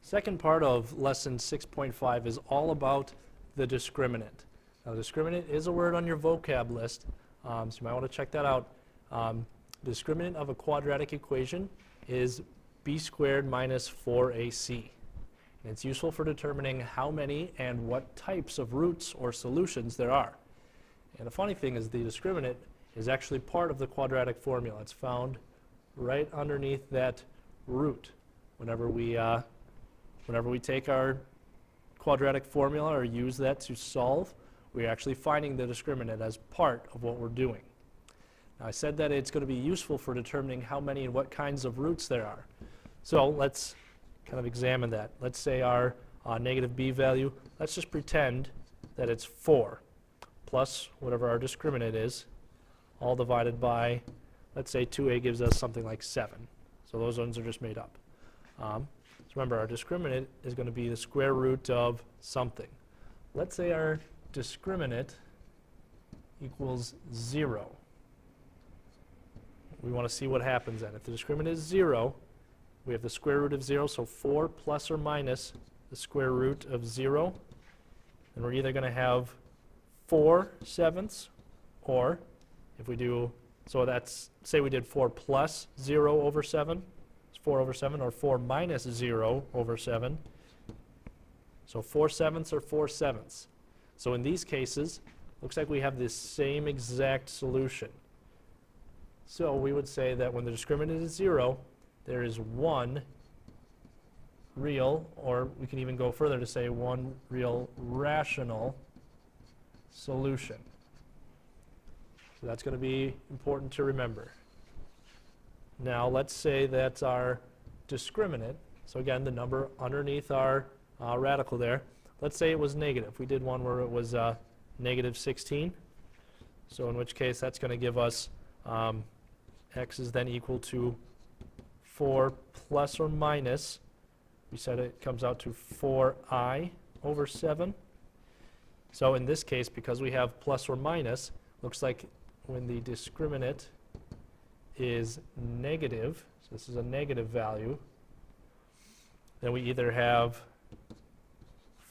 Second part of lesson 6.5 is all about the discriminant. Now, the discriminant is a word on your vocab list, so you might want to check that out. The discriminant of a quadratic equation is b squared minus 4ac. And it's useful for determining how many and what types of roots or solutions there are. And the funny thing is the discriminant is actually part of the quadratic formula. It's found right underneath that root. Whenever we take our quadratic formula or use that to solve, we're actually finding the discriminant as part of what we're doing. Now, I said that it's going to be useful for determining how many and what kinds of roots there are. So let's kind of examine that. Let's say our negative b value, let's just pretend that it's 4 plus whatever our discriminant is, all divided by, let's say 2a gives us something like 7. So those ones are just made up. So remember, our discriminant is going to be the square root of something. Let's say our discriminant equals 0. We want to see what happens then. If the discriminant is 0, we have the square root of 0, so 4 plus or minus the square root of 0. And we're either going to have 4/7, or if we do, so that's, say we did 4 plus 0 over 7, it's 4 over 7, or 4 minus 0 over 7. So 4/7 or 4/7. So in these cases, looks like we have the same exact solution. So we would say that when the discriminant is 0, there is one real, or we can even go further to say one real rational solution. So that's going to be important to remember. Now let's say that's our discriminant. So again, the number underneath our radical there. Let's say it was negative. We did one where it was negative 16. So in which case that's going to give us x is then equal to 4 plus or minus, we said it comes out to 4i over 7. So in this case, because we have plus or minus, looks like when the discriminant is negative, so this is a negative value, then we either have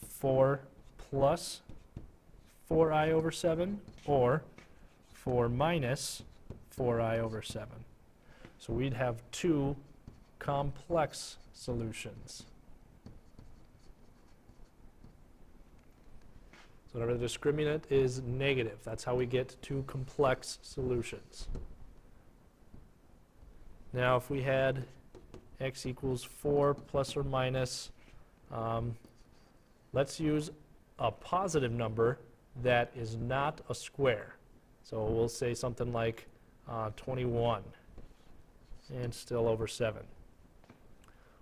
4 plus 4i over 7 or 4 minus 4i over 7. So we'd have two complex solutions. So whenever the discriminant is negative, that's how we get two complex solutions. Now if we had x equals 4 plus or minus, let's use a positive number that is not a square. So we'll say something like 21 and still over 7.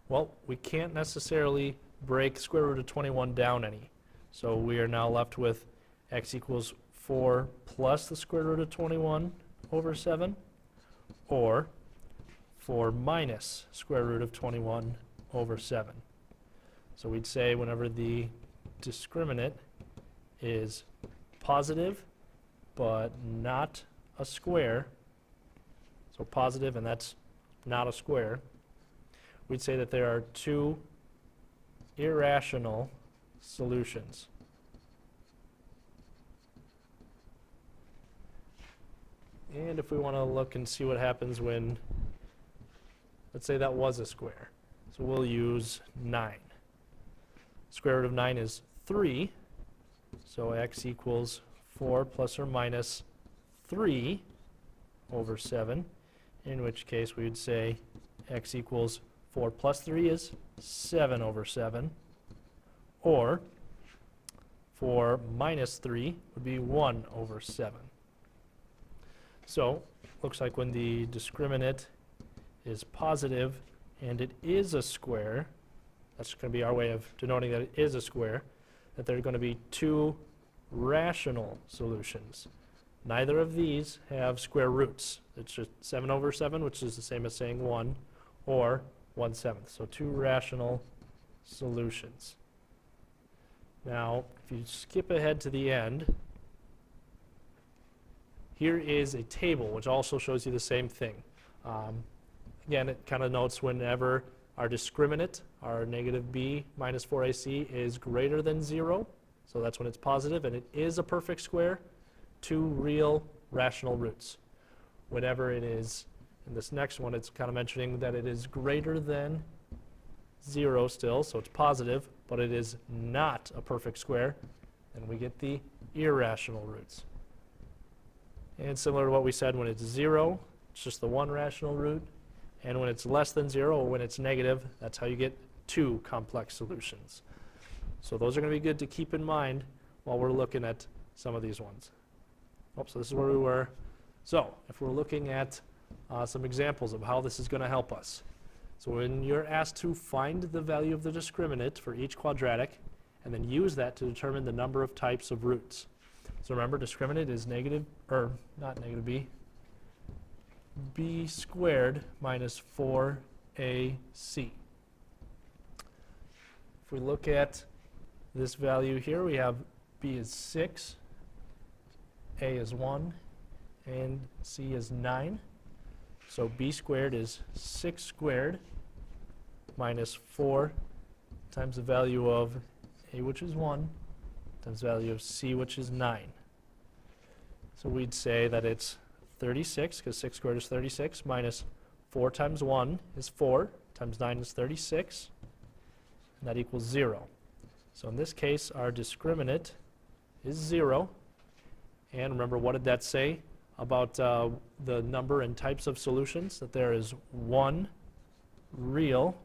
Well, we can't necessarily break square root of 21 down any. So we are now left with x equals 4 plus the square root of 21 over 7, or 4 minus square root of 21 over 7. So we'd say whenever the discriminant is positive but not a square, so positive and that's not a square, we'd say that there are two irrational solutions. And if we want to look and see what happens when, let's say that was a square, so we'll use 9. Square root of 9 is 3, so x equals 4 plus or minus 3 over 7, in which case we would say x equals 4 plus 3 is 7 over 7, or 4 minus 3 would be 1 over 7. So looks like when the discriminant is positive and it is a square, that's going to be our way of denoting that it is a square, that there are going to be two rational solutions. Neither of these have square roots. It's just 7 over 7, which is the same as saying 1, or 1/7. So two rational solutions. Now, if you skip ahead to the end, here is a table which also shows you the same thing. Again, it kind of notes whenever our discriminant, our negative b minus 4ac, is greater than 0, so that's when it's positive, and it is a perfect square, 2 real rational roots. Whenever it is, in this next one, it's kind of mentioning that it is greater than 0 still, so it's positive, but it is not a perfect square, and we get the irrational roots. And similar to what we said, when it's 0, it's just the one rational root. And when it's less than 0, or when it's negative, that's how you get 2 complex solutions. So those are going to be good to keep in mind while we're looking at some of these ones. Oh, so this is where we were. So if we're looking at some examples of how this is going to help us. So when you're asked to find the value of the discriminant for each quadratic, and then use that to determine the number of types of roots. So remember, discriminant is negative, or not negative b squared minus 4ac. If we look at this value here, we have b is 6, a is 1, and c is 9. So b squared is 6 squared minus 4 times the value of a, which is 1, times the value of c, which is 9. So we'd say that it's 36, because 6 squared is 36, minus 4 times 1 is 4, times 9 is 36, and that equals 0. So in this case, our discriminant is 0. And remember, what did that say about the number and types of solutions? That there is one real,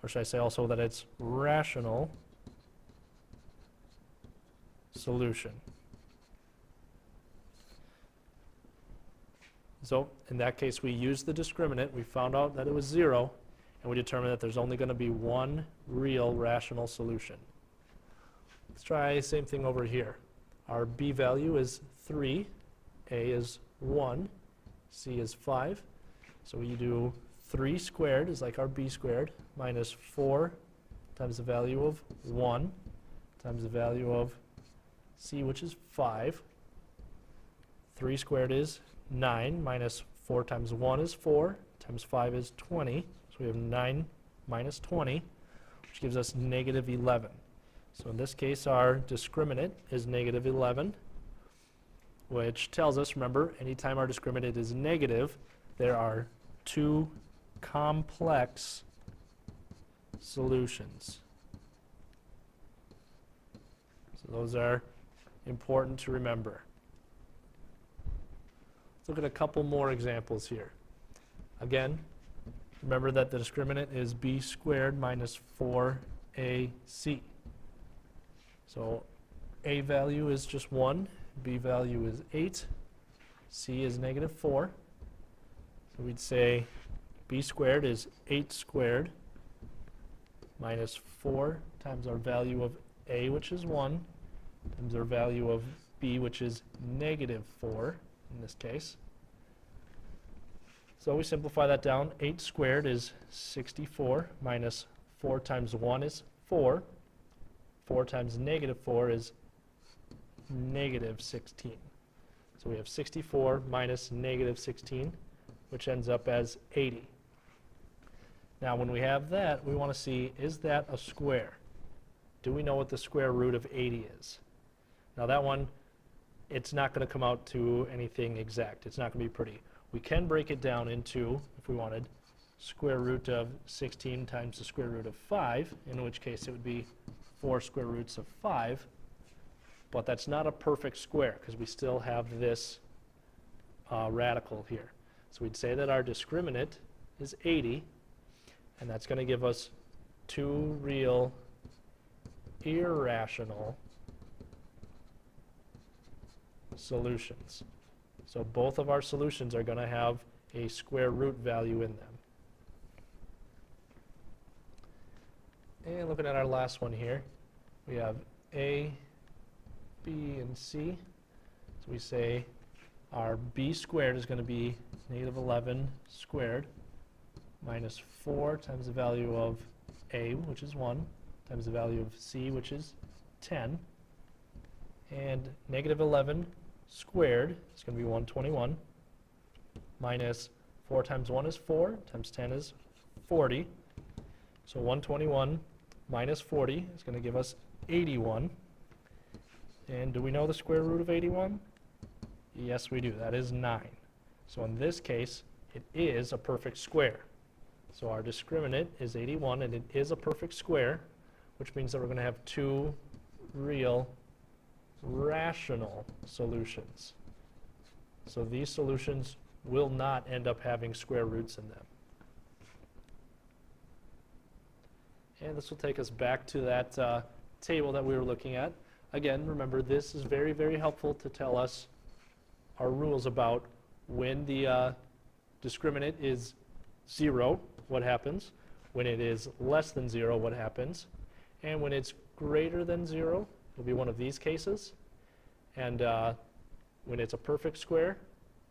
or should I say also that it's rational solution. So in that case, we used the discriminant. We found out that it was 0, and we determined that there's only going to be one real rational solution. Let's try the same thing over here. Our b value is 3, a is 1, c is 5. So we do 3 squared is like our b squared, minus 4 times the value of 1 times the value of c, which is 5. 3 squared is 9, minus 4 times 1 is 4, times 5 is 20. So we have 9 minus 20, which gives us negative 11. So in this case, our discriminant is negative 11, which tells us, remember, anytime our discriminant is negative, there are 2 complex solutions. So those are important to remember. Let's look at a couple more examples here. Again, remember that the discriminant is b squared minus 4ac. So a value is just 1, b value is 8, c is negative 4. So we'd say b squared is 8 squared minus 4 times our value of a, which is 1, times our value of b, which is negative 4 in this case. So we simplify that down. 8 squared is 64 minus 4 times 1 is 4. 4 times negative 4 is negative 16. So we have 64 minus negative 16, which ends up as 80. Now when we have that, we want to see, is that a square? Do we know what the square root of 80 is? Now that one, it's not going to come out to anything exact. It's not going to be pretty. We can break it down into, if we wanted, square root of 16 times the square root of 5, in which case it would be 4 square roots of 5. But that's not a perfect square because we still have this radical here. So we'd say that our discriminant is 80, and that's going to give us 2 real irrational solutions. So both of our solutions are going to have a square root value in them. And looking at our last one here, we have a, b, and c. So we say our b squared is going to be negative 11 squared minus 4 times the value of a, which is 1, times the value of c, which is 10. And negative 11 squared is going to be 121 minus 4 times 1 is 4, times 10 is 40. So 121 minus 40 is going to give us 81. And do we know the square root of 81? Yes, we do. That is 9. So in this case, it is a perfect square. So our discriminant is 81, and it is a perfect square, which means that we're going to have two real rational solutions. So these solutions will not end up having square roots in them. And this will take us back to that table that we were looking at. Again, remember, this is very, very helpful to tell us our rules about when the discriminant is 0, what happens, when it is less than 0, what happens, and when it's greater than 0, it'll be one of these cases, and when it's a perfect square,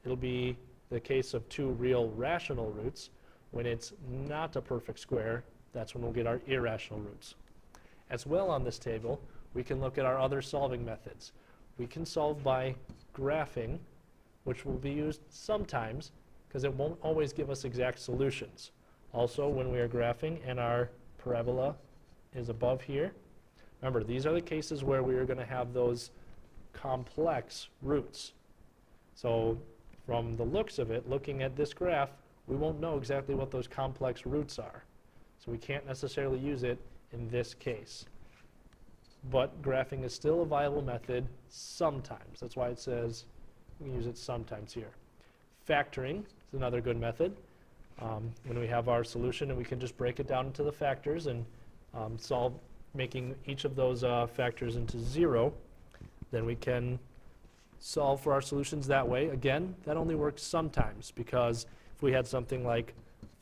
it'll be the case of two real rational roots. When it's not a perfect square, that's when we'll get our irrational roots. As well on this table, we can look at our other solving methods. We can solve by graphing, which will be used sometimes because it won't always give us exact solutions. Also, when we are graphing and our parabola is above here, remember, these are the cases where we are going to have those complex roots. So from the looks of it, looking at this graph, we won't know exactly what those complex roots are. So we can't necessarily use it in this case. But graphing is still a viable method sometimes. That's why it says we can use it sometimes here. Factoring is another good method. When we have our solution and we can just break it down into the factors and solve, making each of those factors into 0, then we can solve for our solutions that way. Again, that only works sometimes, because if we had something like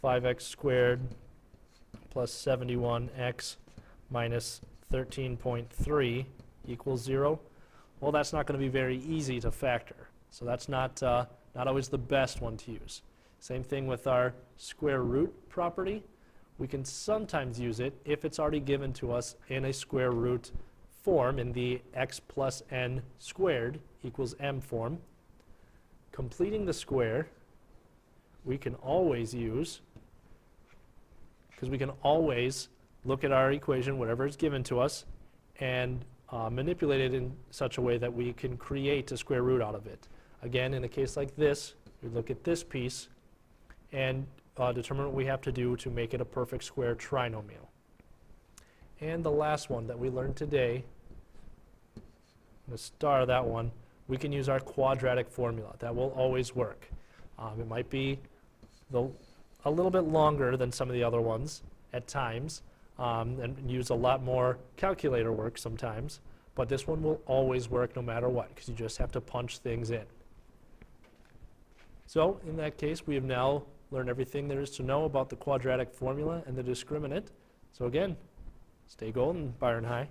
5x squared plus 71x minus 13.3 equals 0, well, that's not going to be very easy to factor. So that's not always the best one to use. Same thing with our square root property. We can sometimes use it if it's already given to us in a square root form, in the x plus n squared equals m form. Completing the square, we can always use, because we can always look at our equation, whatever is given to us, and manipulate it in such a way that we can create a square root out of it. Again, in a case like this, we look at this piece and determine what we have to do to make it a perfect square trinomial. And the last one that we learned today, I'm going to star that one, we can use our quadratic formula. That will always work. It might be a little bit longer than some of the other ones at times, and use a lot more calculator work sometimes, but this one will always work no matter what, because you just have to punch things in. So in that case, we have now learned everything there is to know about the quadratic formula and the discriminant. So again, stay golden, Byron High.